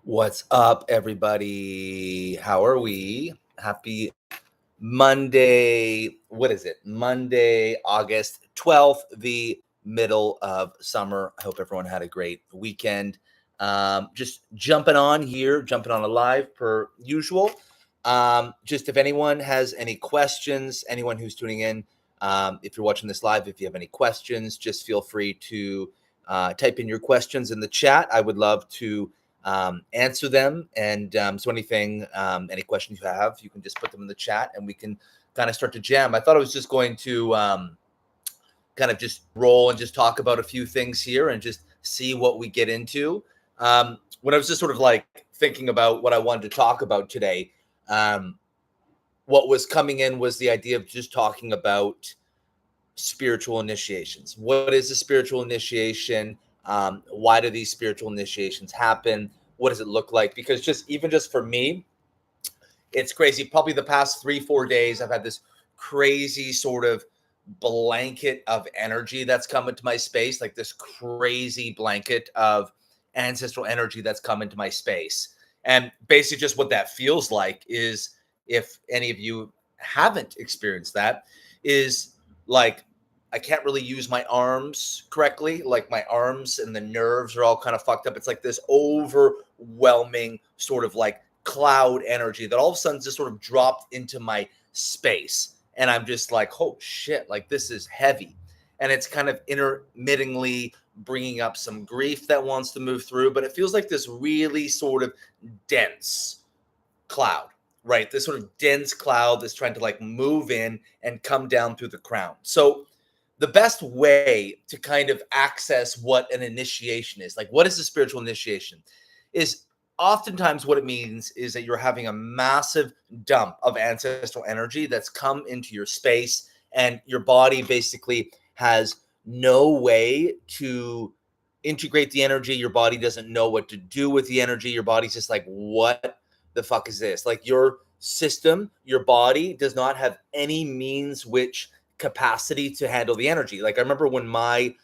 What's up, everybody? How are we? Happy Monday. What is it? Monday, August 12th, the middle of summer. I hope everyone had a great weekend. Just jumping on here, jumping on a live per usual. Just if anyone has any questions, anyone who's tuning in, if you're watching this live, if you have any questions, just feel free to type in your questions in the chat. I would love to answer them. And so anything, any questions you have, you can just put them in the chat and we can kind of start to jam. I thought I was just going to kind of just roll and just talk about a few things here and just see what we get into. When I was just sort of like thinking about what I wanted to talk about today, what was coming in was the idea of just talking about spiritual initiations. What is a spiritual initiation? Why do these spiritual initiations happen? What does it look like? Because just for me, it's crazy. Probably the past 3-4 days, I've had this crazy sort of blanket of energy that's come into my space, like this crazy blanket of ancestral energy that's come into my space. And basically just what that feels like is, if any of you haven't experienced that, is like I can't really use my arms correctly. Like my arms and the nerves are all kind of fucked up. It's like this overwhelming sort of like cloud energy that all of a sudden just sort of dropped into my space. And I'm just like, oh shit, like this is heavy. And it's kind of intermittingly bringing up some grief that wants to move through, but it feels like this really sort of dense cloud, right? This sort of dense cloud that's trying to like move in and come down through the crown. So the best way to kind of access what an initiation is, like what is a spiritual initiation, is oftentimes what it means is that you're having a massive dump of ancestral energy that's come into your space, and your body basically has no way to integrate the energy. Your body doesn't know what to do with the energy. Your body's just like, what the fuck is this? Like your system, your body does not have any means which capacity to handle the energy. Like I remember when my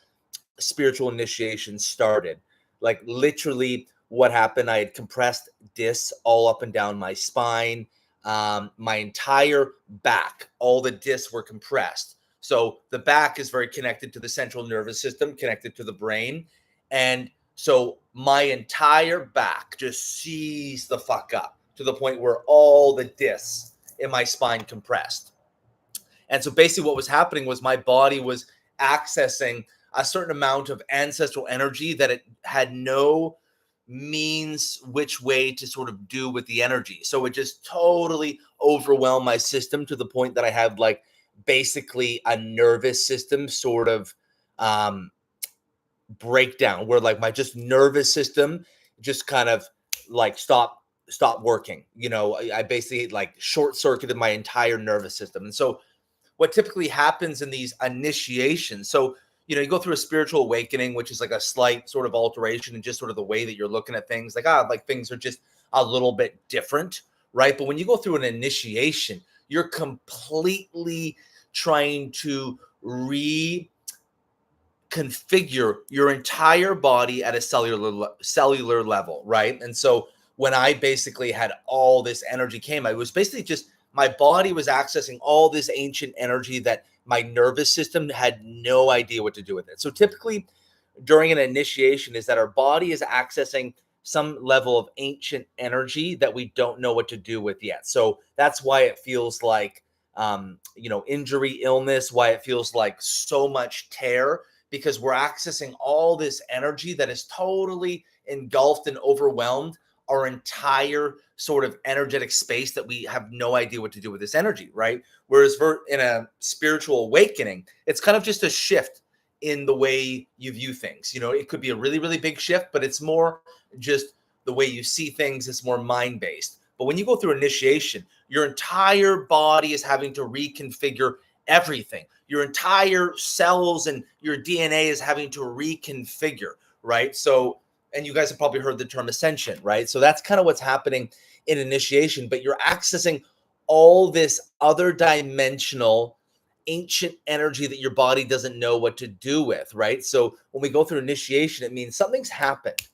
spiritual initiation started, like literally what happened, I had compressed discs all up and down my spine, my entire back, all the discs were compressed. So the back is very connected to the central nervous system, connected to the brain. And so my entire back just seized the fuck up to the point where all the discs in my spine compressed. And so basically what was happening was my body was accessing a certain amount of ancestral energy that it had no means which way to sort of do with the energy. So it just totally overwhelmed my system to the point that I had like basically a nervous system sort of breakdown, where like my just nervous system just kind of like stopped working. I basically like short circuited my entire nervous system. And so what typically happens in these initiations, so you go through a spiritual awakening, which is like a slight sort of alteration in just sort of the way that you're looking at things, like things are just a little bit different, right? But when you go through an initiation, you're completely trying to reconfigure your entire body at a cellular level, right? And so when I basically had all this energy came, I was basically just, my body was accessing all this ancient energy that my nervous system had no idea what to do with it. So typically during an initiation is that our body is accessing some level of ancient energy that we don't know what to do with yet. So that's why it feels like, injury, illness, why it feels like so much tear, because we're accessing all this energy that is totally engulfed and overwhelmed our entire sort of energetic space, that we have no idea what to do with this energy, right? Whereas in a spiritual awakening, it's kind of just a shift in the way you view things. It could be a really, really big shift, but it's more just the way you see things. It's more mind-based. But when you go through initiation, your entire body is having to reconfigure everything. Your entire cells and your DNA is having to reconfigure, right? So, and you guys have probably heard the term ascension, right? So that's kind of what's happening in initiation, but you're accessing all this other dimensional ancient energy that your body doesn't know what to do with, right? So when we go through initiation, it means something's happened.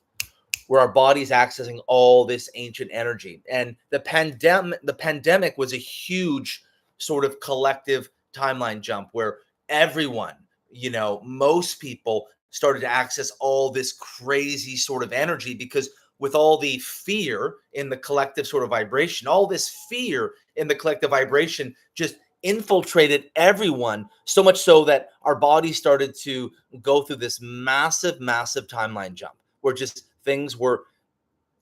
where our body's accessing all this ancient energy. And the pandemic was a huge sort of collective timeline jump where everyone, most people started to access all this crazy sort of energy, because with all the fear in the collective sort of vibration, all this fear in the collective vibration just infiltrated everyone, so much so that our body started to go through this massive, massive timeline jump where just things were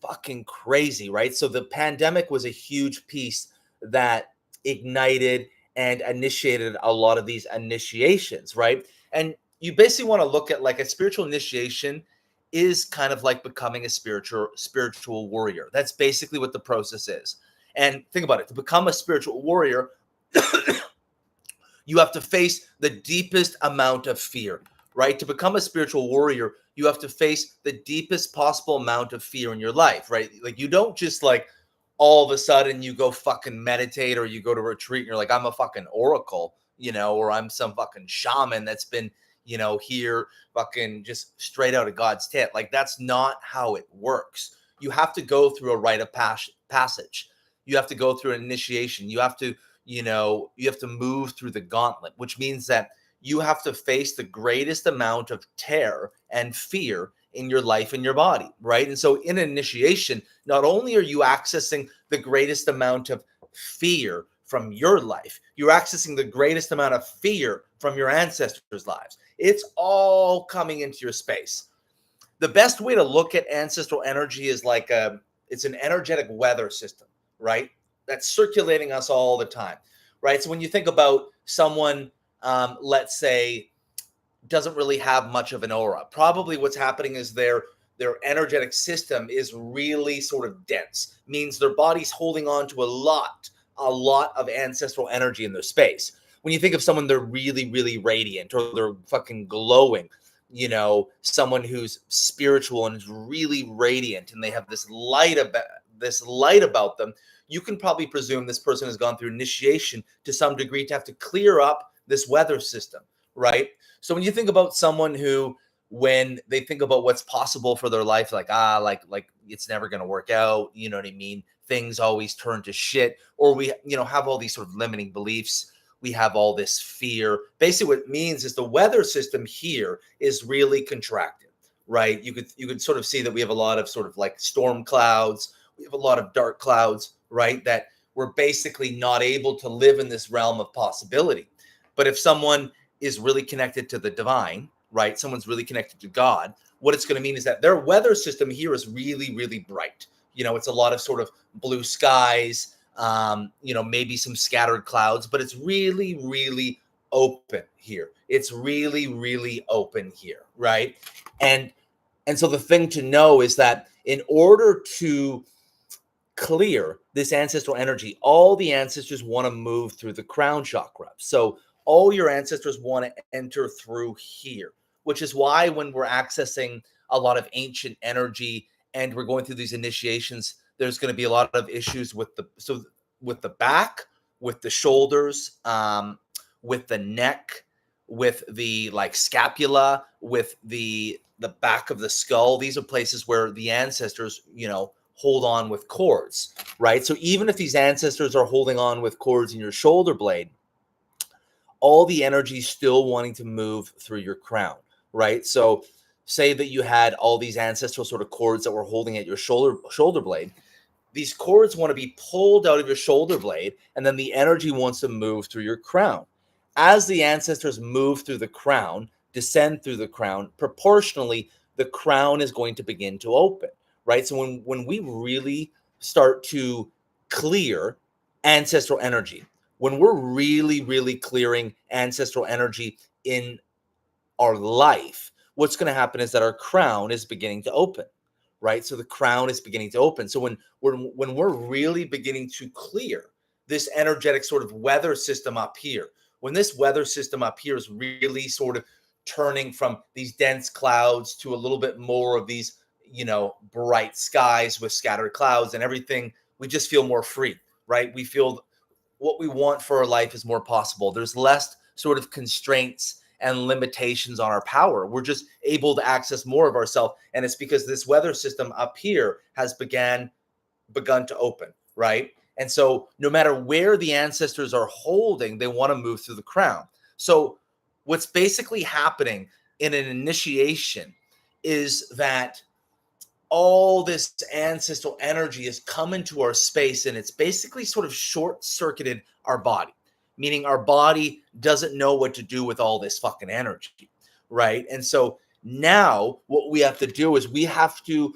fucking crazy, right? So the pandemic was a huge piece that ignited and initiated a lot of these initiations, right? And you basically want to look at like a spiritual initiation is kind of like becoming a spiritual warrior. That's basically what the process is. And think about it, to become a spiritual warrior, you have to face the deepest amount of fear, right? To become a spiritual warrior, you have to face the deepest possible amount of fear in your life, right? Like, you don't just like all of a sudden you go fucking meditate, or you go to retreat and you're like, I'm a fucking oracle, or I'm some fucking shaman that's been, here fucking just straight out of God's tent. Like, that's not how it works. You have to go through a rite of passage. You have to go through an initiation. You have to move through the gauntlet, which means that you have to face the greatest amount of terror and fear in your life and your body, right? And so in initiation, not only are you accessing the greatest amount of fear from your life, you're accessing the greatest amount of fear from your ancestors' lives. It's all coming into your space. The best way to look at ancestral energy is like it's an energetic weather system, right? That's circulating us all the time, right? So when you think about someone, let's say, doesn't really have much of an aura, probably what's happening is their energetic system is really sort of dense, means their body's holding on to a lot of ancestral energy in their space. When you think of someone, they're really, really radiant, or they're fucking glowing, someone who's spiritual and is really radiant, and they have this light about them, you can probably presume this person has gone through initiation to some degree to have to clear up this weather system, right? So when you think about someone who, when they think about what's possible for their life, like it's never going to work out, you know what I mean? Things always turn to shit, or we, have all these sort of limiting beliefs. We have all this fear. Basically, what it means is the weather system here is really contracted, right? You could sort of see that we have a lot of sort of like storm clouds. We have a lot of dark clouds, right? That we're basically not able to live in this realm of possibility. But if someone is really connected to the divine, right? Someone's really connected to God, what it's going to mean is that their weather system here is really, really bright. It's a lot of sort of blue skies, maybe some scattered clouds, but it's really, really open here. It's really, really open here, right? And so the thing to know is that in order to clear this ancestral energy, all the ancestors want to move through the crown chakra. So all your ancestors want to enter through here, which is why when we're accessing a lot of ancient energy and we're going through these initiations, there's going to be a lot of issues with the back, with the shoulders, with the neck, with the like scapula, with the back of the skull. These are places where the ancestors, hold on with cords, right? So even if these ancestors are holding on with cords in your shoulder blade, all the energy still wanting to move through your crown, right? So say that you had all these ancestral sort of cords that were holding at your shoulder blade. These cords want to be pulled out of your shoulder blade, and then the energy wants to move through your crown. As the ancestors move through the crown, descend through the crown, proportionally, the crown is going to begin to open, right? So when we really start to clear ancestral energy, when we're really, really clearing ancestral energy in our life, what's going to happen is that our crown is beginning to open, right? So the crown is beginning to open. So when we're really beginning to clear this energetic sort of weather system up here, when this weather system up here is really sort of turning from these dense clouds to a little bit more of these, bright skies with scattered clouds and everything, we just feel more free, right? We feel what we want for our life is more possible. There's less sort of constraints and limitations on our power. We're just able to access more of ourselves. And it's because this weather system up here has begun to open, right? And so no matter where the ancestors are holding, they want to move through the crown. So what's basically happening in an initiation is that all this ancestral energy is coming to our space, and it's basically sort of short-circuited our body, meaning our body doesn't know what to do with all this fucking energy, right? And so now what we have to do is we have to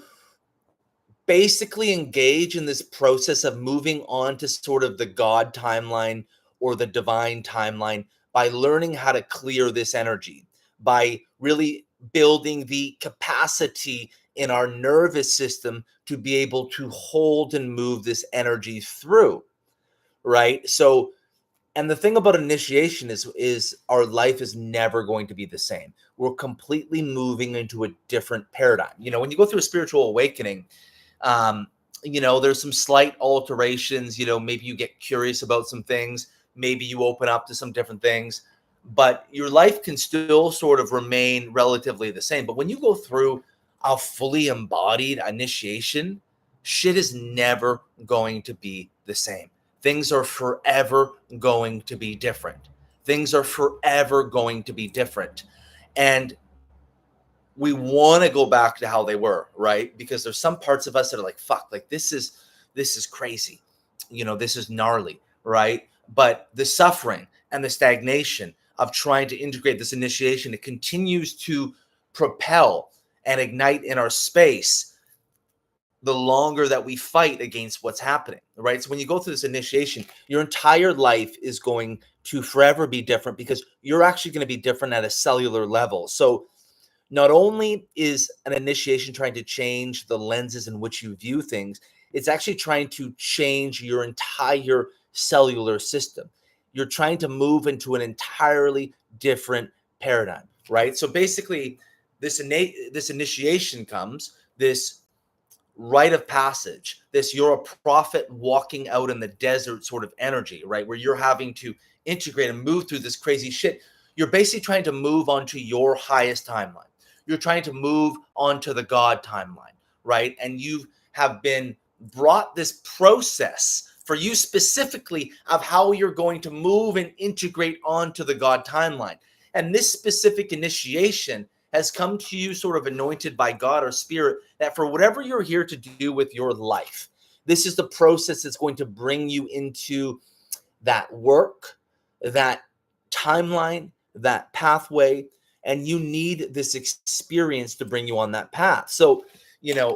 basically engage in this process of moving on to sort of the God timeline or the divine timeline by learning how to clear this energy, by really building the capacity in our nervous system to be able to hold and move this energy through, right? So, and the thing about initiation is our life is never going to be the same. We're completely moving into a different paradigm. You know, when you go through a spiritual awakening, um, there's some slight alterations. Maybe you get curious about some things, maybe you open up to some different things, but your life can still sort of remain relatively the same. But when you go through a fully embodied initiation, shit is never going to be the same. Things are forever going to be different. Things are forever going to be different. And we want to go back to how they were, right? Because there's some parts of us that are like, fuck, like this is crazy. This is gnarly, right? But the suffering and the stagnation of trying to integrate this initiation, it continues to propel and ignite in our space the longer that we fight against what's happening, right? So when you go through this initiation, your entire life is going to forever be different because you're actually going to be different at a cellular level. So not only is an initiation trying to change the lenses in which you view things, it's actually trying to change your entire cellular system. You're trying to move into an entirely different paradigm, right? So basically, this initiation comes, this rite of passage, this you're a prophet walking out in the desert sort of energy, right? Where you're having to integrate and move through this crazy shit. You're basically trying to move onto your highest timeline. You're trying to move onto the God timeline, right? And you have been brought this process for you specifically of how you're going to move and integrate onto the God timeline. And this specific initiation has come to you sort of anointed by God or spirit that for whatever you're here to do with your life, this is the process that's going to bring you into that work, that timeline, that pathway, and you need this experience to bring you on that path. So,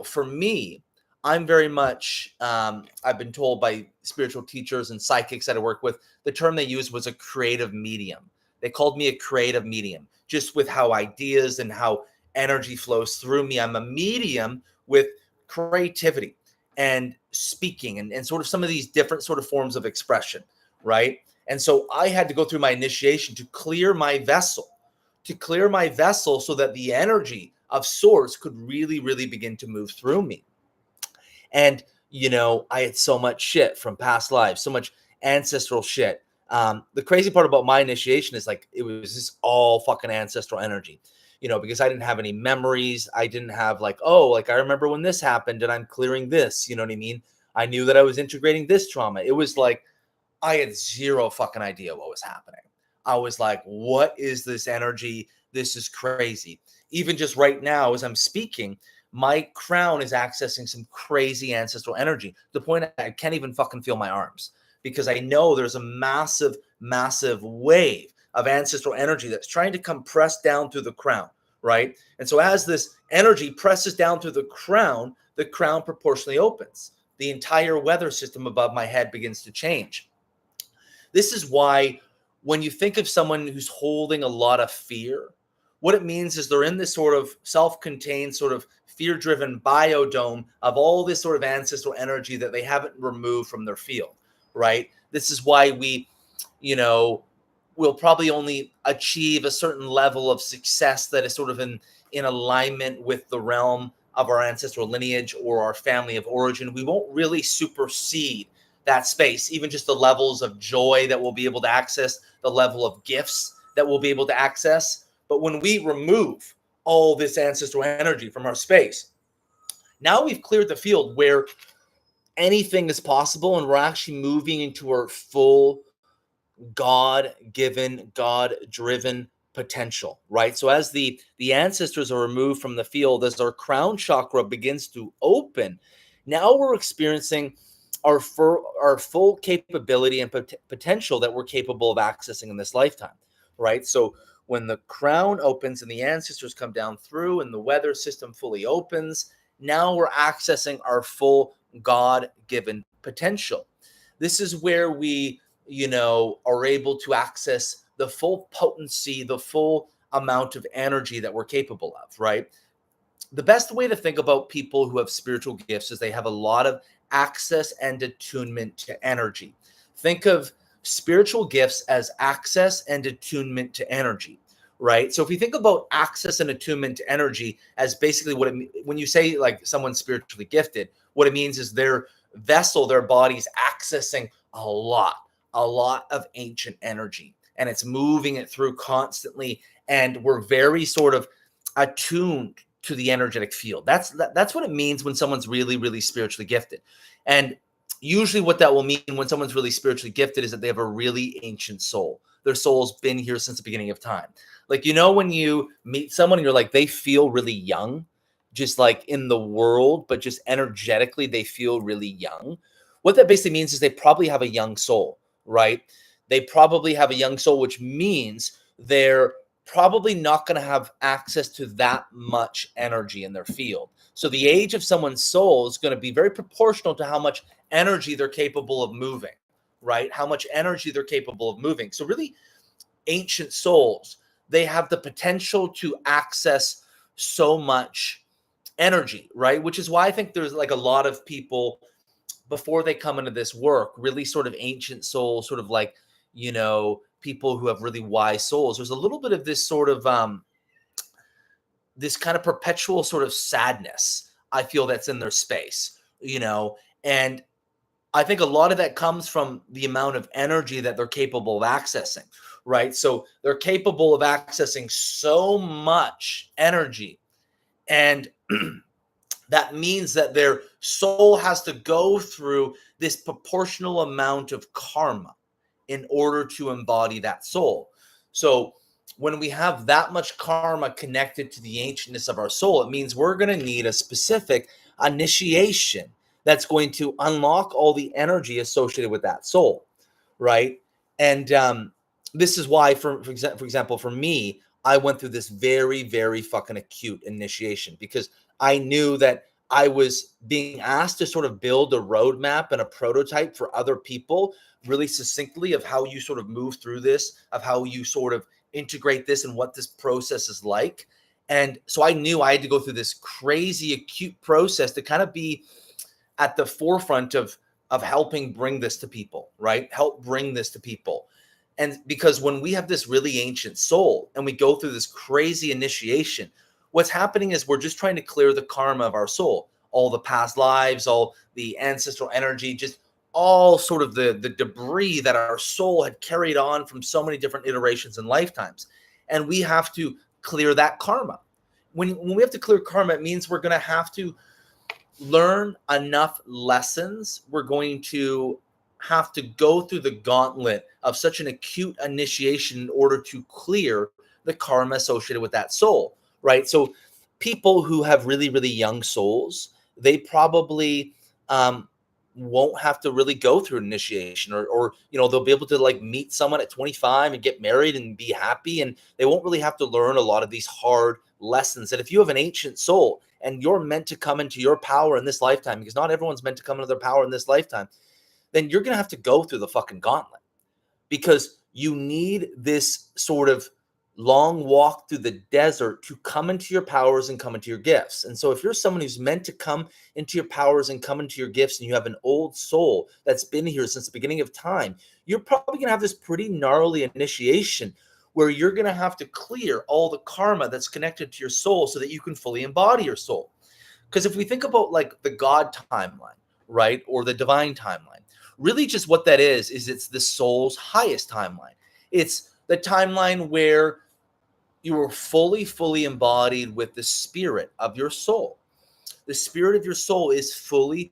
for me, I'm very much, I've been told by spiritual teachers and psychics that I work with, the term they used was a creative medium. They called me a creative medium, just with how ideas and how energy flows through me. I'm a medium with creativity and speaking and sort of some of these different sort of forms of expression, right? And so I had to go through my initiation to clear my vessel so that the energy of source could really, really begin to move through me. And, I had so much shit from past lives, so much ancestral shit. The crazy part about my initiation is like, it was just all fucking ancestral energy, because I didn't have any memories. I didn't have like, I remember when this happened and I'm clearing this, you know what I mean? I knew that I was integrating this trauma. It was like, I had zero fucking idea what was happening. I was like, what is this energy? This is crazy. Even just right now, as I'm speaking, my crown is accessing some crazy ancestral energy to the point I can't even fucking feel my arms because I know there's a massive, massive wave of ancestral energy that's trying to come press down through the crown, right? And so as this energy presses down through the crown proportionally opens. The entire weather system above my head begins to change. This is why when you think of someone who's holding a lot of fear, what it means is they're in this sort of self-contained, sort of fear-driven biodome of all this sort of ancestral energy that they haven't removed from their field, right? This is why we'll probably only achieve a certain level of success that is sort of in alignment with the realm of our ancestral lineage or our family of origin. We won't really supersede that space, even just the levels of joy that we'll be able to access, the level of gifts that we'll be able to access. But when we remove all this ancestral energy from our space, now we've cleared the field where anything is possible, and we're actually moving into our full God-given, God-driven potential, right? So as the ancestors are removed from the field, as our crown chakra begins to open, now we're experiencing our full capability and potential that we're capable of accessing in this lifetime, right? So when the crown opens and the ancestors come down through and the weather system fully opens, now we're accessing our full God-given potential. This is where we are able to access the full potency, the full amount of energy that we're capable of, right? The best way to think about people who have spiritual gifts is they have a lot of access and attunement to energy. Think of spiritual gifts as access and attunement to energy, right? So if you think about access and attunement to energy as basically when you say like someone's spiritually gifted, what it means is their vessel, their body's accessing a lot of ancient energy, and it's moving it through constantly, and we're very sort of attuned to the energetic field. That's what it means when someone's really, really spiritually gifted. And usually what that will mean when someone's really spiritually gifted is that they have a really ancient soul. Their soul's been here since the beginning of time. Like, when you meet someone and you're like, they feel really young, just like in the world, but just energetically, they feel really young. What that basically means is they probably have a young soul, right? They probably have a young soul, which means they're probably not going to have access to that much energy in their field. So the age of someone's soul is going to be very proportional to how much energy they're capable of moving, right? How much energy they're capable of moving. So really, ancient souls, they have the potential to access so much energy, right? Which is why I think there's like a lot of people before they come into this work, really sort of ancient souls, sort of like, people who have really wise souls. There's a little bit of this sort of this kind of perpetual sort of sadness, I feel, that's in their space, and I think a lot of that comes from the amount of energy that they're capable of accessing, right? So they're capable of accessing so much energy, and that means that their soul has to go through this proportional amount of karma in order to embody that soul. So when we have that much karma connected to the ancientness of our soul, it means we're going to need a specific initiation that's going to unlock all the energy associated with that soul, right? And this is why, for example, for me, I went through this very, very fucking acute initiation, because I knew that I was being asked to sort of build a roadmap and a prototype for other people really succinctly of how you sort of move through this, of how you sort of integrate this and what this process is like. And so I knew I had to go through this crazy acute process to kind of be at the forefront of helping bring this to people, right? Help bring this to people. And because when we have this really ancient soul and we go through this crazy initiation, what's happening is we're just trying to clear the karma of our soul, all the past lives, all the ancestral energy, just all sort of the debris that our soul had carried on from so many different iterations and lifetimes. And we have to clear that karma. When we have to clear karma, it means we're going to have to learn enough lessons. We're going to have to go through the gauntlet of such an acute initiation in order to clear the karma associated with that soul, right? So people who have really, really young souls, they probably won't have to really go through an initiation, or they'll be able to like meet someone at 25 and get married and be happy, and they won't really have to learn a lot of these hard lessons. And if you have an ancient soul and you're meant to come into your power in this lifetime, because not everyone's meant to come into their power in this lifetime, then you're going to have to go through the fucking gauntlet, because you need this sort of long walk through the desert to come into your powers and come into your gifts. And so if you're someone who's meant to come into your powers and come into your gifts, and you have an old soul that's been here since the beginning of time, you're probably going to have this pretty gnarly initiation where you're going to have to clear all the karma that's connected to your soul so that you can fully embody your soul. Because if we think about like the God timeline, right, or the divine timeline, really just what that is it's the soul's highest timeline. It's the timeline where you were fully embodied with the spirit of your soul. The spirit of your soul is fully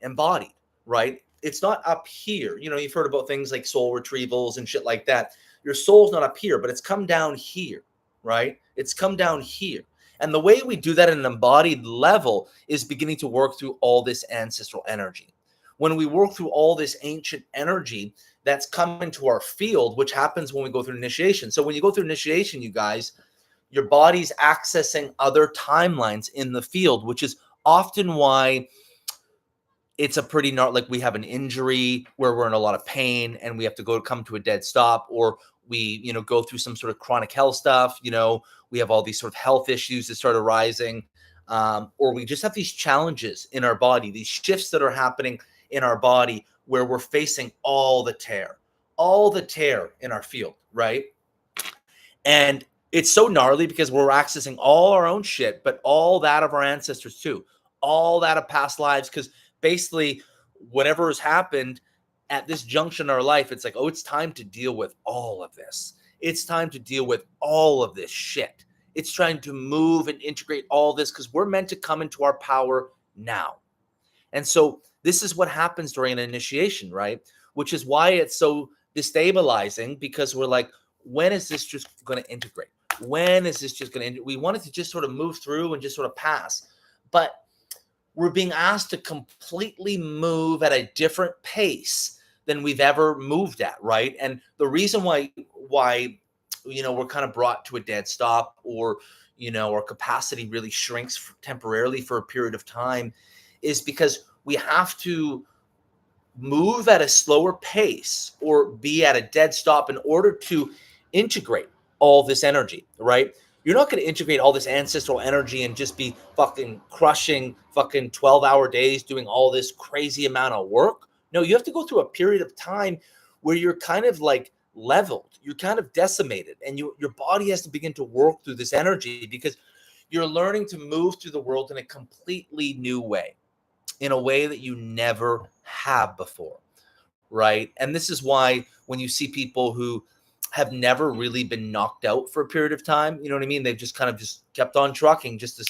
embodied, right? It's not up here. You know, you've heard about things like soul retrievals and shit like that. Your soul's not up here, but it's come down here, right? It's come down here. And the way we do that at an embodied level is beginning to work through all this ancestral energy. When we work through all this ancient energy that's come into our field, which happens when we go through initiation. So when you go through initiation, you guys, your body's accessing other timelines in the field, which is often why it's a pretty like we have an injury where we're in a lot of pain and we have to come to a dead stop, or we, go through some sort of chronic health stuff. We have all these sort of health issues that start arising, or we just have these challenges in our body, these shifts that are happening in our body where we're facing all the tear in our field, right? And it's so gnarly because we're accessing all our own shit, but all that of our ancestors too, all that of past lives. Because basically, whatever has happened at this junction in our life, it's like, oh, it's time to deal with all of this. It's time to deal with all of this shit. It's trying to move and integrate all this because we're meant to come into our power now. And so this is what happens during an initiation, right? Which is why it's so destabilizing, because we're like, when is this just going to integrate? When is this just going to, we want it to just sort of move through and just sort of pass. But we're being asked to completely move at a different pace than we've ever moved at, right? And the reason why we're kind of brought to a dead stop, or our capacity really shrinks temporarily for a period of time, is because we have to move at a slower pace or be at a dead stop in order to integrate all this energy, right? You're not going to integrate all this ancestral energy and just be fucking crushing fucking 12-hour days doing all this crazy amount of work. No, you have to go through a period of time where you're kind of like leveled, you're kind of decimated, and your body has to begin to work through this energy because you're learning to move through the world in a completely new way, in a way that you never have before, right? And this is why when you see people who have never really been knocked out for a period of time, you know what I mean? They've just kind of just kept on trucking, just the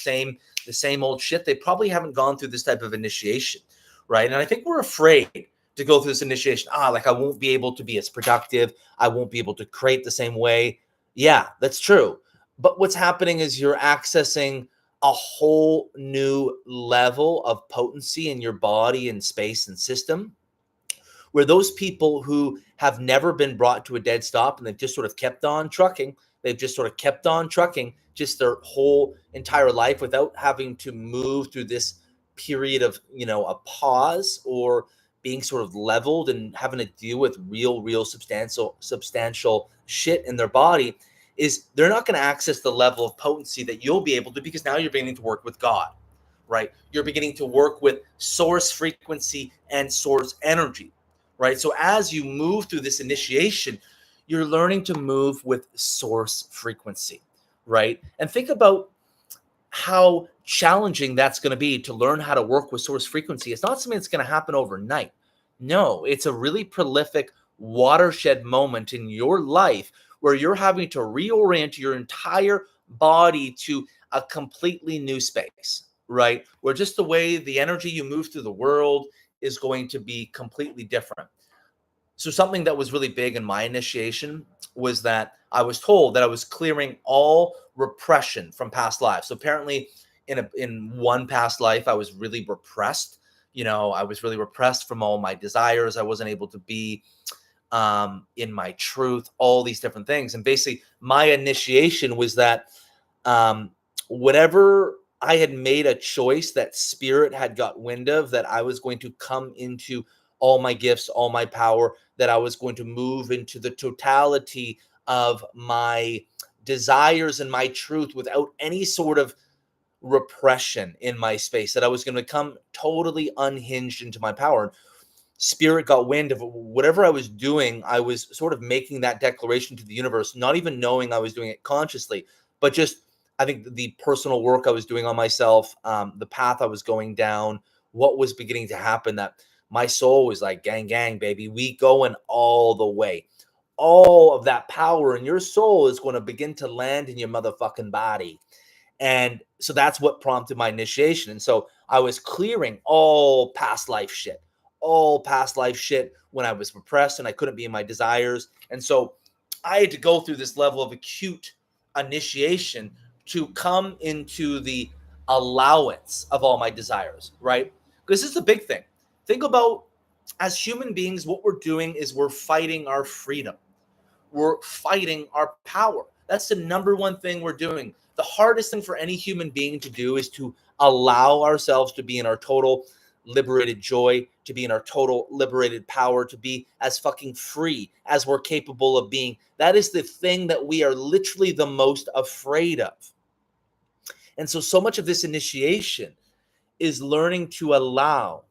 same old shit. They probably haven't gone through this type of initiation, right? And I think we're afraid to go through this initiation. Like I won't be able to be as productive. I won't be able to create the same way. Yeah, that's true. But what's happening is you're accessing a whole new level of potency in your body and space and system, where those people who have never been brought to a dead stop and they've just sort of kept on trucking, just their whole entire life without having to move through this period of, a pause or being sort of leveled and having to deal with real substantial shit in their body, is they're not going to access the level of potency that you'll be able to, because now you're beginning to work with God, right? You're beginning to work with source frequency and source energy, right? So as you move through this initiation, you're learning to move with source frequency, right? And think about how challenging that's going to be to learn how to work with source frequency. It's not something that's going to happen overnight. No, it's a really prolific watershed moment in your life where you're having to reorient your entire body to a completely new space, right? Where just the way the energy you move through the world is going to be completely different. So something that was really big in my initiation was that I was told that I was clearing all repression from past lives. So apparently in one past life, I was really repressed. I was really repressed from all my desires. I wasn't able to be in my truth, all these different things. And basically my initiation was that whenever I had made a choice that spirit had got wind of, that I was going to come into all my gifts, all my power, that I was going to move into the totality of my desires and my truth without any sort of repression in my space, that I was going to come totally unhinged into my power. Spirit got wind of whatever I was doing. I was sort of making that declaration to the universe, not even knowing I was doing it consciously, but just, I think the personal work I was doing on myself, the path I was going down, what was beginning to happen, that my soul was like, gang, baby, we going all the way. all of that power in your soul is going to begin to land in your motherfucking body. And so that's what prompted my initiation. And so I was clearing all past life shit, when I was repressed and I couldn't be in my desires. And so I had to go through this level of acute initiation to come into the allowance of all my desires, right? Because this is a big thing. Think about, as human beings, what we're doing is we're fighting our freedom. We're fighting our power. That's the number one thing we're doing. The hardest thing for any human being to do is to allow ourselves to be in our total liberated joy, to be in our total liberated power, to be as fucking free as we're capable of being. That is the thing that we are literally the most afraid of. And so much of this initiation is learning to allow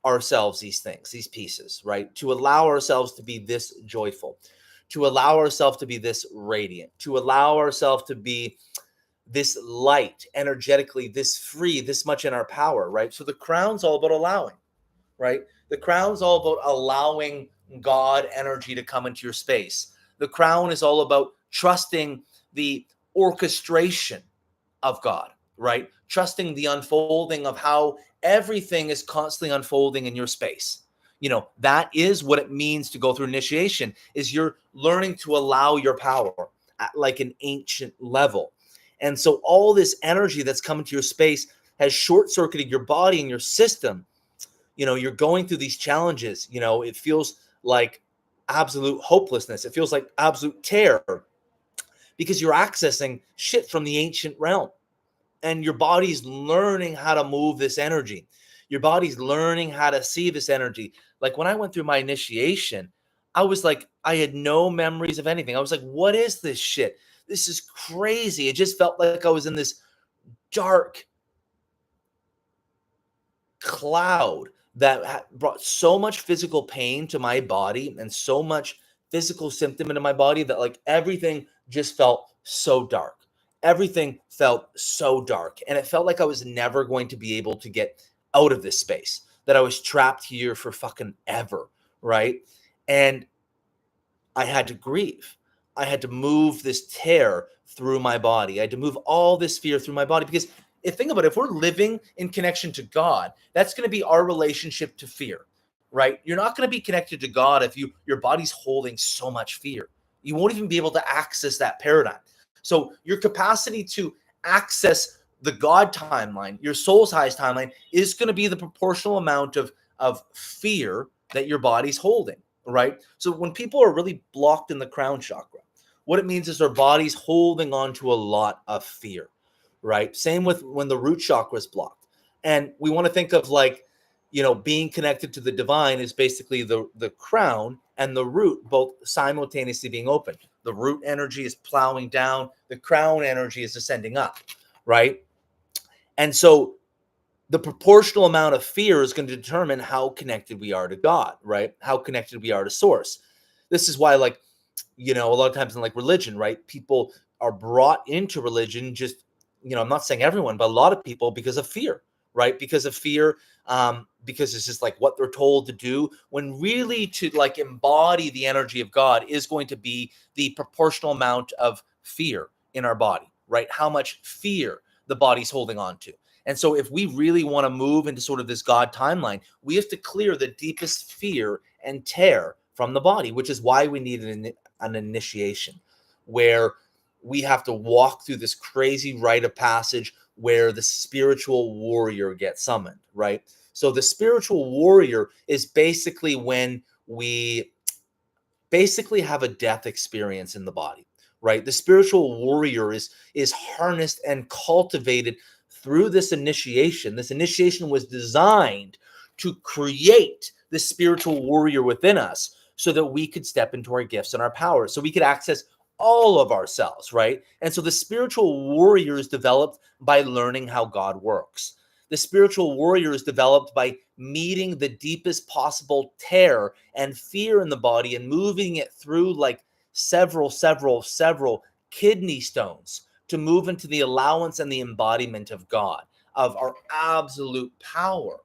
ourselves these things, these pieces, right? To allow ourselves to be this joyful, to allow ourselves to be this radiant, to allow ourselves to be this light, energetically, this free, this much in our power, right? So the crown's all about allowing, right? The crown's all about allowing God energy to come into your space. The crown is all about trusting the orchestration of God, right? Trusting the unfolding of how everything is constantly unfolding in your space. That is what it means to go through initiation, is you're learning to allow your power at like an ancient level. And so all this energy that's coming to your space has short-circuited your body and your system. You're going through these challenges. It feels like absolute hopelessness. It feels like absolute terror because you're accessing shit from the ancient realm. And your body's learning how to move this energy. Your body's learning how to see this energy. Like when I went through my initiation, I was like, I had no memories of anything. I was like, what is this shit? This is crazy. It just felt like I was in this dark cloud that brought so much physical pain to my body and so much physical symptom into my body that like everything just felt so dark. Everything felt so dark. And it felt like I was never going to be able to get out of this space, that I was trapped here for fucking ever, right? And I had to grieve. I had to move this tear through my body. I had to move all this fear through my body because think about it, if we're living in connection to God, that's going to be our relationship to fear, right? You're not going to be connected to God if your body's holding so much fear. You won't even be able to access that paradigm. So your capacity to access the God timeline, your soul's highest timeline, is going to be the proportional amount of fear that your body's holding, right? So when people are really blocked in the crown chakra, what it means is their body's holding on to a lot of fear, right? Same with when the root chakra is blocked. And we want to think of like, being connected to the divine is basically the crown and the root both simultaneously being open. The root energy is plowing down, the crown energy is ascending up, right? And so the proportional amount of fear is going to determine how connected we are to God, right? How connected we are to source. This is why, like, a lot of times in like religion, right? People are brought into religion just, I'm not saying everyone, but a lot of people because of fear, right? Because of fear, because it's just like what they're told to do, when really to like embody the energy of God is going to be the proportional amount of fear in our body, right? How much fear the body's holding on to. And so if we really want to move into sort of this God timeline, we have to clear the deepest fear and tear from the body, which is why we need an initiation, where we have to walk through this crazy rite of passage where the spiritual warrior gets summoned, right? So the spiritual warrior is basically when we basically have a death experience in the body, right? The spiritual warrior is harnessed and cultivated through this initiation. This initiation was designed to create the spiritual warrior within us so that we could step into our gifts and our powers, so we could access all of ourselves, right? And so the spiritual warrior is developed by learning how God works. The spiritual warrior is developed by meeting the deepest possible tear and fear in the body and moving it through like several kidney stones to move into the allowance and the embodiment of God, of our absolute power.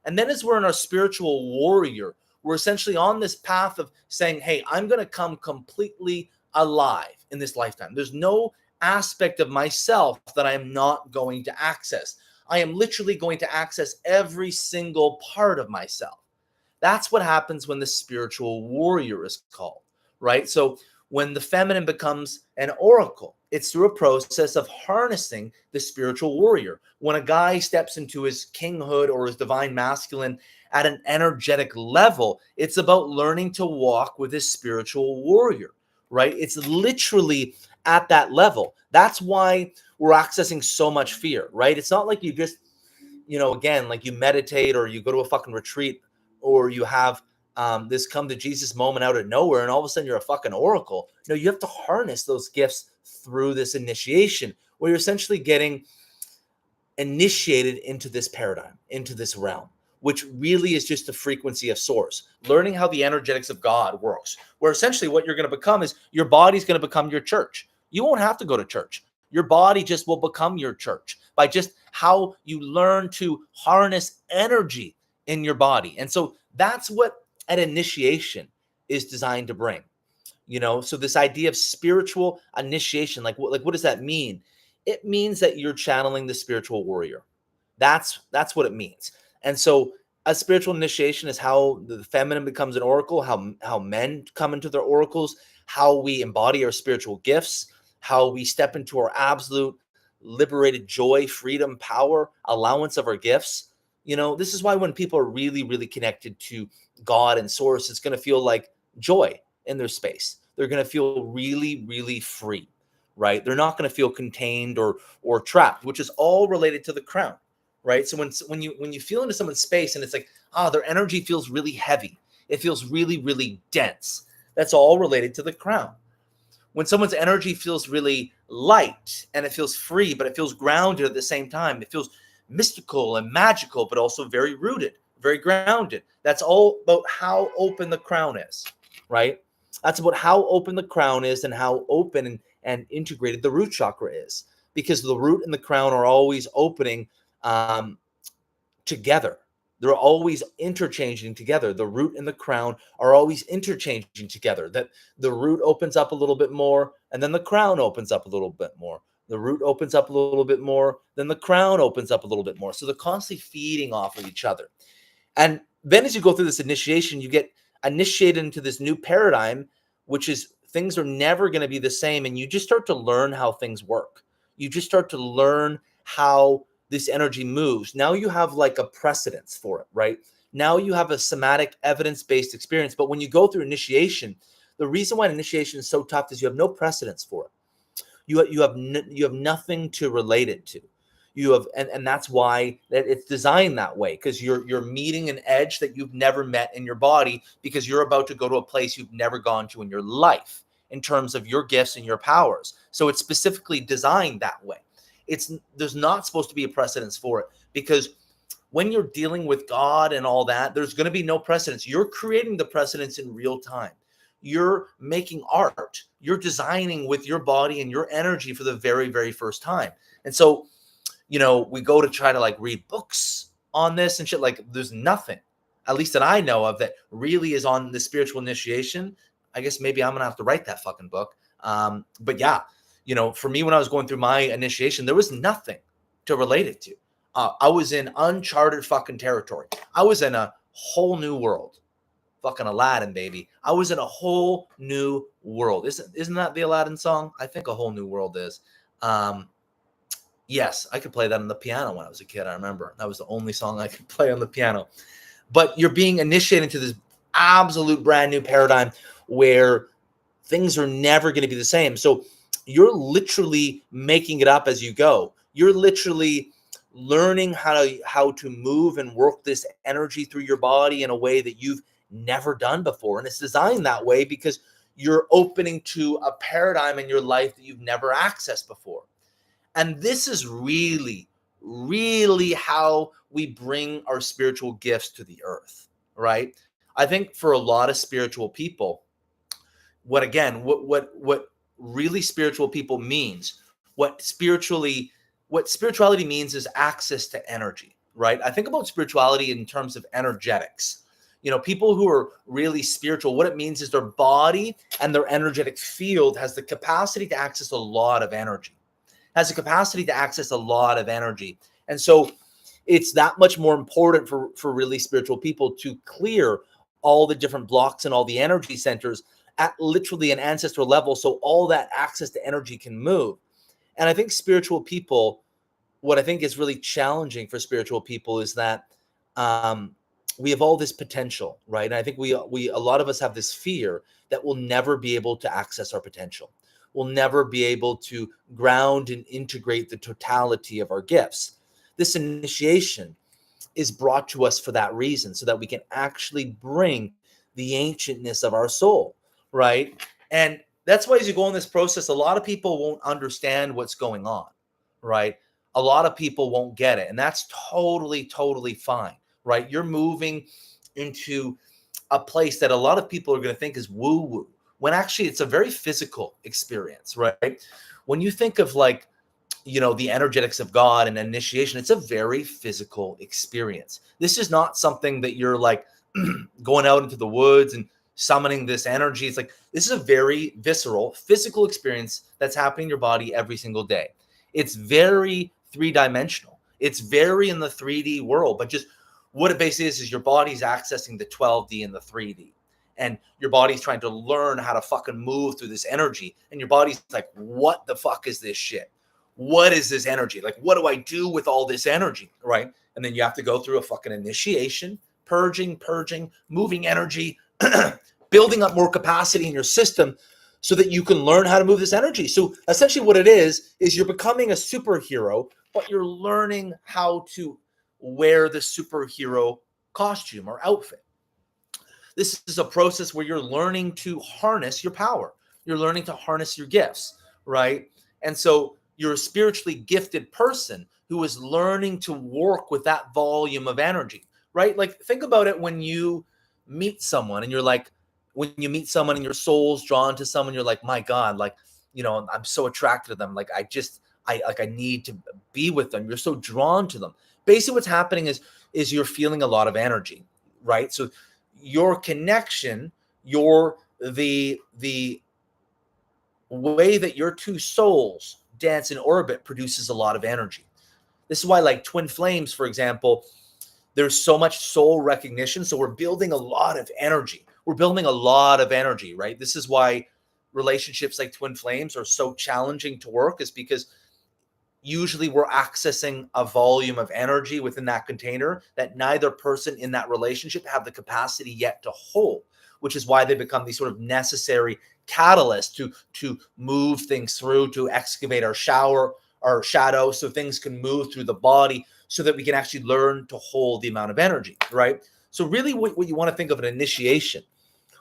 And then as we're in our spiritual warrior, We're essentially on this path of saying, hey, I'm going to come completely alive in this lifetime. There's no aspect of myself that I am not going to access. I am literally going to access every single part of myself. That's what happens when the spiritual warrior is called, right? So when the feminine becomes an oracle, it's through a process of harnessing the spiritual warrior. When a guy steps into his kinghood or his divine masculine at an energetic level, it's about learning to walk with his spiritual warrior, right? It's literally at that level. That's why we're accessing so much fear, right? It's not like you just, again, like you meditate or you go to a fucking retreat or you have this come to Jesus moment out of nowhere and all of a sudden you're a fucking oracle. No, you have to harness those gifts through this initiation where you're essentially getting initiated into this paradigm, into this realm, which really is just the frequency of source, learning how the energetics of God works, where essentially what you're going to become is your body's going to become your church. You won't have to go to church. Your body just will become your church by just how you learn to harness energy in your body. And so that's what an initiation is designed to bring. So this idea of spiritual initiation, like what does that mean? It means that you're channeling the spiritual warrior. That's what it means. And so a spiritual initiation is how the feminine becomes an oracle, how men come into their oracles, how we embody our spiritual gifts, how we step into our absolute liberated joy, freedom, power, allowance of our gifts. This is why when people are really, really connected to God and source, it's going to feel like joy in their space. They're going to feel really, really free, right? They're not going to feel contained or trapped, which is all related to the crown, right? So when you feel into someone's space and it's like, their energy feels really heavy. It feels really, really dense. That's all related to the crown. When someone's energy feels really light and it feels free, but it feels grounded at the same time, it feels mystical and magical, but also very rooted, very grounded. That's all about how open the crown is, right? That's about how open the crown is and how open and integrated the root chakra is, because the root and the crown are always opening together. They're always interchanging together. The root and the crown are always interchanging together. That the root opens up a little bit more, and then the crown opens up a little bit more. The root opens up a little bit more, then the crown opens up a little bit more. So they're constantly feeding off of each other. And then as you go through this initiation, you get initiated into this new paradigm, which is things are never going to be the same. And you just start to learn how things work. You just start to learn how this energy moves. Now you have like a precedence for it, right? Now you have a somatic evidence-based experience. But when you go through initiation, the reason why initiation is so tough is you have no precedence for it. You have nothing to relate it to. You have, and that's why it's designed that way, because you're meeting an edge that you've never met in your body, because you're about to go to a place you've never gone to in your life in terms of your gifts and your powers. So it's specifically designed that way. There's not supposed to be a precedence for it, because when you're dealing with God and all that, there's going to be no precedence. You're creating the precedence in real time. You're making art. You're designing with your body and your energy for the very, very first time. And so, we go to try to like read books on this and shit. Like there's nothing, at least that I know of, that really is on the spiritual initiation. I guess maybe I'm going to have to write that fucking book. But yeah, for me, when I was going through my initiation, there was nothing to relate it to. I was in uncharted fucking territory. I was in a whole new world. Fucking Aladdin, baby. I was in a whole new world. Isn't that the Aladdin song? I think A Whole New World is. Yes, I could play that on the piano when I was a kid. I remember that was the only song I could play on the piano. But you're being initiated into this absolute brand new paradigm where things are never going to be the same. So you're literally making it up as you go. You're literally learning how to move and work this energy through your body in a way that you've never done before. And it's designed that way because you're opening to a paradigm in your life that you've never accessed before. And this is really, really how we bring our spiritual gifts to the earth, right? I think for a lot of spiritual people, what really spiritual people means, what spirituality means is access to energy, right? I think about spirituality in terms of energetics. People who are really spiritual, what it means is their body and their energetic field has the capacity to access a lot of energy, And so it's that much more important for really spiritual people to clear all the different blocks and all the energy centers at literally an ancestral level, so all that access to energy can move. And I think spiritual people, what I think is really challenging for spiritual people is that we have all this potential, right? And I think we a lot of us have this fear that we'll never be able to access our potential. We'll never be able to ground and integrate the totality of our gifts. This initiation is brought to us for that reason, so that we can actually bring the ancientness of our soul, right? And that's why as you go in this process, a lot of people won't understand what's going on, right? A lot of people won't get it. And that's totally, totally fine, right? You're moving into a place that a lot of people are going to think is woo-woo, when actually it's a very physical experience, right? When you think of the energetics of God and initiation, it's a very physical experience. This is not something that you're like going out into the woods and summoning this energy. It's like, this is a very visceral, physical experience that's happening in your body every single day. It's very three-dimensional. It's very in the 3D world, but just what it basically is your body's accessing the 12D and the 3D. And your body's trying to learn how to fucking move through this energy. And your body's like, what the fuck is this shit? What is this energy? Like, what do I do with all this energy, right? And then you have to go through a fucking initiation, purging, moving energy, building up more capacity in your system so that you can learn how to move this energy. So essentially what it is you're becoming a superhero, but you're learning how to wear the superhero costume or outfit. This is a process where you're learning to harness your power. You're learning to harness your gifts, right? And so you're a spiritually gifted person who is learning to work with that volume of energy, right? Like, think about it when you meet someone and you're like, when you meet someone and your soul's drawn to someone, you're like, my God, like, I'm so attracted to them. Like, I need to be with them. You're so drawn to them. Basically what's happening is you're feeling a lot of energy, right? So your connection, the way that your two souls dance in orbit produces a lot of energy. This is why, like twin flames, for example, there's so much soul recognition. So we're building a lot of energy. Right? This is why relationships like twin flames are so challenging to work, is because usually we're accessing a volume of energy within that container that neither person in that relationship have the capacity yet to hold, which is why they become these sort of necessary catalysts to move things through, to excavate our shadow, so things can move through the body, so that we can actually learn to hold the amount of energy, right? So really what you want to think of an initiation,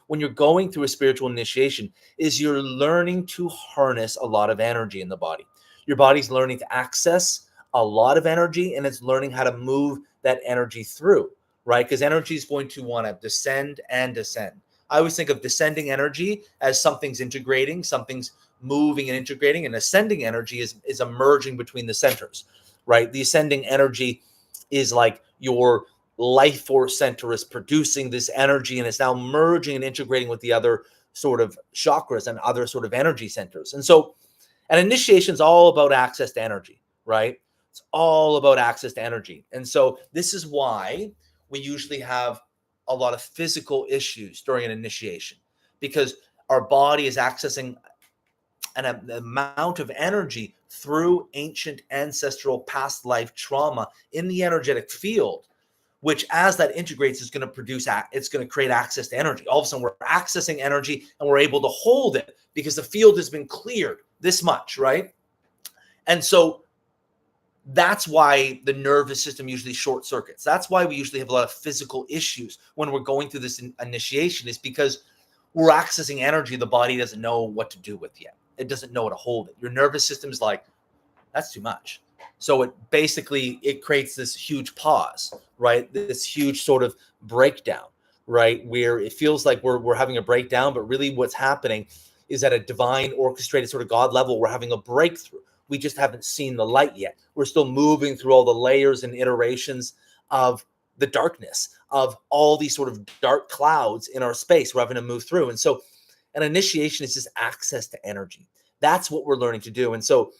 when you're going through a spiritual initiation, is you're learning to harness a lot of energy in the body. Your body's learning to access a lot of energy, and it's learning how to move that energy through, right? Because energy is going to want to descend and descend. I always think of descending energy as something's integrating, something's moving and integrating, and ascending energy is emerging between the centers, right? The ascending energy is like your life force center is producing this energy, and it's now merging and integrating with the other sort of chakras and other sort of energy centers. And so an initiation is all about access to energy, right? It's all about access to energy. And so this is why we usually have a lot of physical issues during an initiation, because our body is accessing an amount of energy through ancient ancestral past life trauma in the energetic field, which as that integrates is going to it's going to create access to energy. All of a sudden we're accessing energy and we're able to hold it because the field has been cleared this much, right? And so that's why the nervous system usually short circuits. That's why we usually have a lot of physical issues when we're going through this initiation, is because we're accessing energy the body doesn't know what to do with yet. It doesn't know how to hold it. Your nervous system's like, that's too much. So it creates this huge pause, right? This huge sort of breakdown, right? Where it feels like we're having a breakdown, but really what's happening is at a divine orchestrated sort of God level, we're having a breakthrough. We just haven't seen the light yet. We're still moving through all the layers and iterations of the darkness of all these sort of dark clouds in our space we're having to move through. And so an initiation is just access to energy. That's what we're learning to do. And so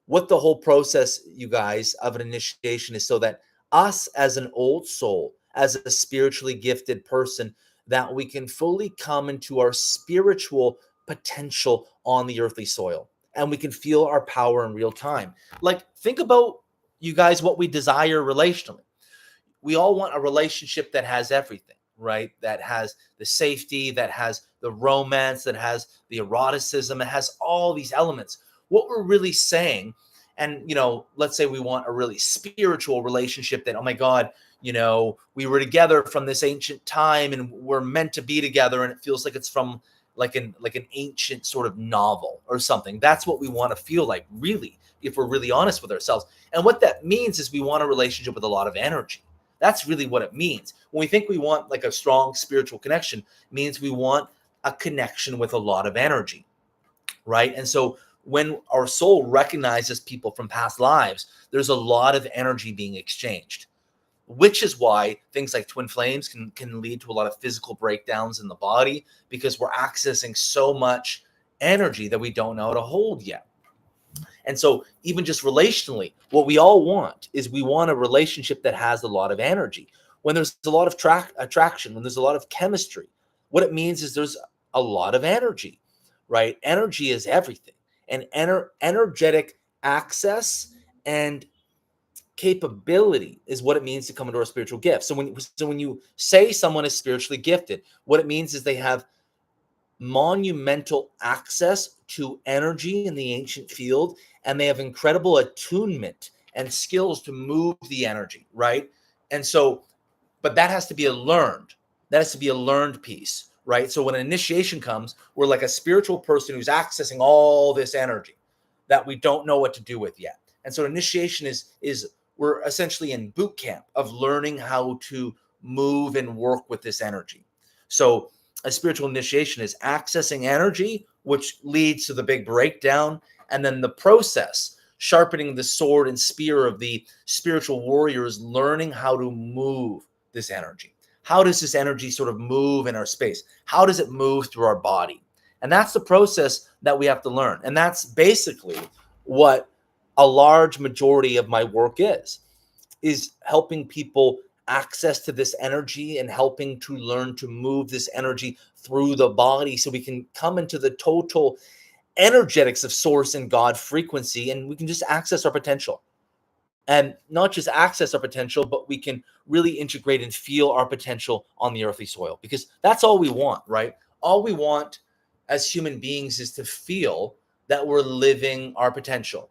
what the whole process, you guys, of an initiation is so that us as an old soul, as a spiritually gifted person, that we can fully come into our spiritual potential on the earthly soil, and we can feel our power in real time. Like, think about, you guys, what we desire relationally. We all want a relationship that has everything, right? That has the safety, that has the romance, that has the eroticism, it has all these elements. What we're really saying, and let's say we want a really spiritual relationship that, oh my God, we were together from this ancient time and we're meant to be together, and it feels like it's from like an ancient sort of novel or something. That's what we want to feel like, really, if we're really honest with ourselves. And what that means is we want a relationship with a lot of energy. That's really what it means. When we think we want like a strong spiritual connection, it means we want a connection with a lot of energy, right? And so when our soul recognizes people from past lives, there's a lot of energy being exchanged, which is why things like twin flames can lead to a lot of physical breakdowns in the body, because we're accessing so much energy that we don't know how to hold yet. And so even just relationally, what we all want is we want a relationship that has a lot of energy. When there's a lot of attraction, when there's a lot of chemistry, what it means is there's a lot of energy, right? Energy is everything. And energetic access and capability is what it means to come into our spiritual gift. So when you say someone is spiritually gifted, what it means is they have monumental access to energy in the ancient field, and they have incredible attunement and skills to move the energy, right? And so, but that has to be a learned piece, right? So when an initiation comes, we're like a spiritual person who's accessing all this energy that we don't know what to do with yet. And so initiation is we're essentially in boot camp of learning how to move and work with this energy. So a spiritual initiation is accessing energy, which leads to the big breakdown. And then the process, sharpening the sword and spear of the spiritual warrior, is learning how to move this energy. How does this energy sort of move in our space? How does it move through our body? And that's the process that we have to learn. And that's basically what a large majority of my work is helping people access to this energy and helping to learn to move this energy through the body so we can come into the total energetics of source and God frequency, and we can just access our potential. And not just access our potential, but we can really integrate and feel our potential on the earthly soil, because that's all we want, right? All we want as human beings is to feel that we're living our potential.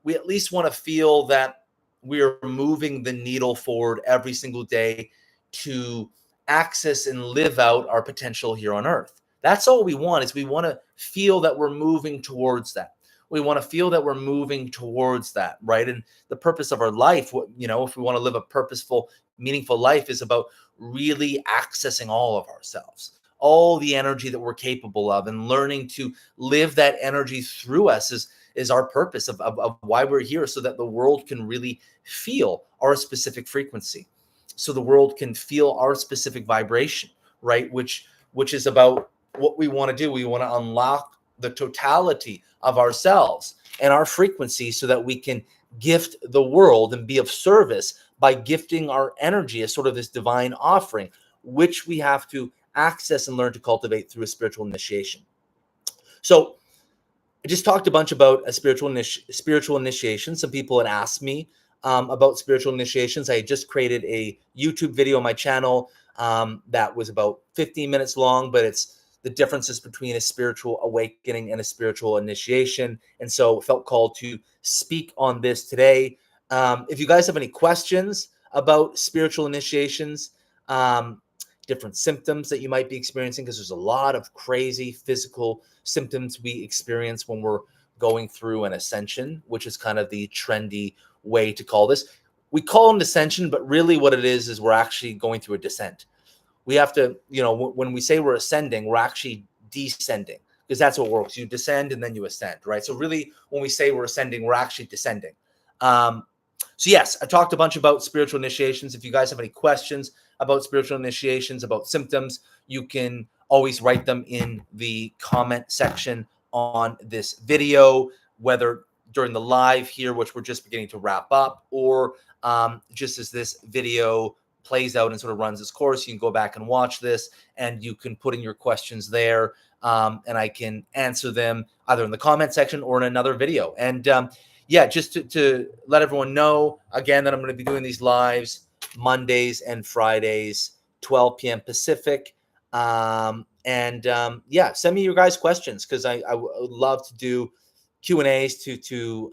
We at least want to feel that we're moving the needle forward every single day to access and live out our potential here on earth. That's all we want, is we want to feel that we're moving towards that. We want to feel that we're moving towards that, right? And the purpose of our life, if we want to live a purposeful, meaningful life, is about really accessing all of ourselves, all the energy that we're capable of, and learning to live that energy through us is our purpose of why we're here, so that the world can really feel our specific frequency, so the world can feel our specific vibration, right? Which is about what we want to do. We want to unlock the totality of ourselves and our frequency so that we can gift the world and be of service by gifting our energy as sort of this divine offering, which we have to access and learn to cultivate through a spiritual initiation. So I just talked a bunch about a spiritual initiation. Some people had asked me about spiritual initiations. I had just created a YouTube video on my channel that was about 15 minutes long, but it's the differences between a spiritual awakening and a spiritual initiation. And so felt called to speak on this today. If you guys have any questions about spiritual initiations, different symptoms that you might be experiencing, because there's a lot of crazy physical symptoms we experience when we're going through an ascension, which is kind of the trendy way to call this. We call them ascension, but really what it is we're actually going through a descent. We have to, when we say we're ascending, we're actually descending, because that's what works. You descend and then you ascend, right? So really, when we say we're ascending, we're actually descending. So yes, I talked a bunch about spiritual initiations. If you guys have any questions about spiritual initiations, about symptoms, you can always write them in the comment section on this video, whether during the live here, which we're just beginning to wrap up, or just as this video plays out and sort of runs its course, you can go back and watch this, and you can put in your questions there, and I can answer them either in the comment section or in another video. And yeah, just to let everyone know again that I'm going to be doing these lives Mondays and Fridays, 12 p.m. Pacific. Yeah, send me your guys' questions, because I would love to do Q&As to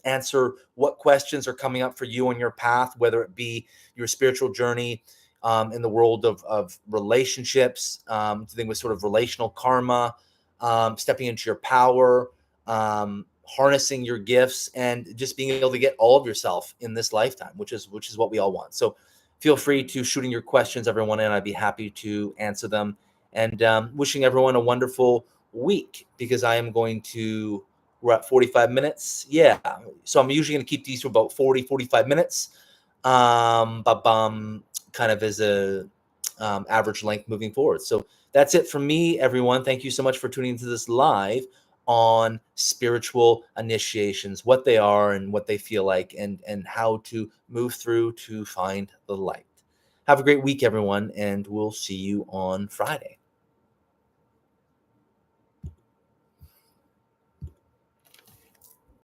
answer what questions are coming up for you on your path, whether it be your spiritual journey in the world of relationships, dealing with sort of relational karma, stepping into your power, harnessing your gifts, and just being able to get all of yourself in this lifetime, which is what we all want. So feel free to shooting your questions, everyone, and I'd be happy to answer them. And wishing everyone a wonderful week, because I am going to, we're at 45 minutes. Yeah. So I'm usually going to keep these for about 45 minutes. Kind of as a average length moving forward. So that's it from me, everyone. Thank you so much for tuning into this live on spiritual initiations, what they are and what they feel like, and how to move through to find the light. Have a great week, everyone, and we'll see you on Friday.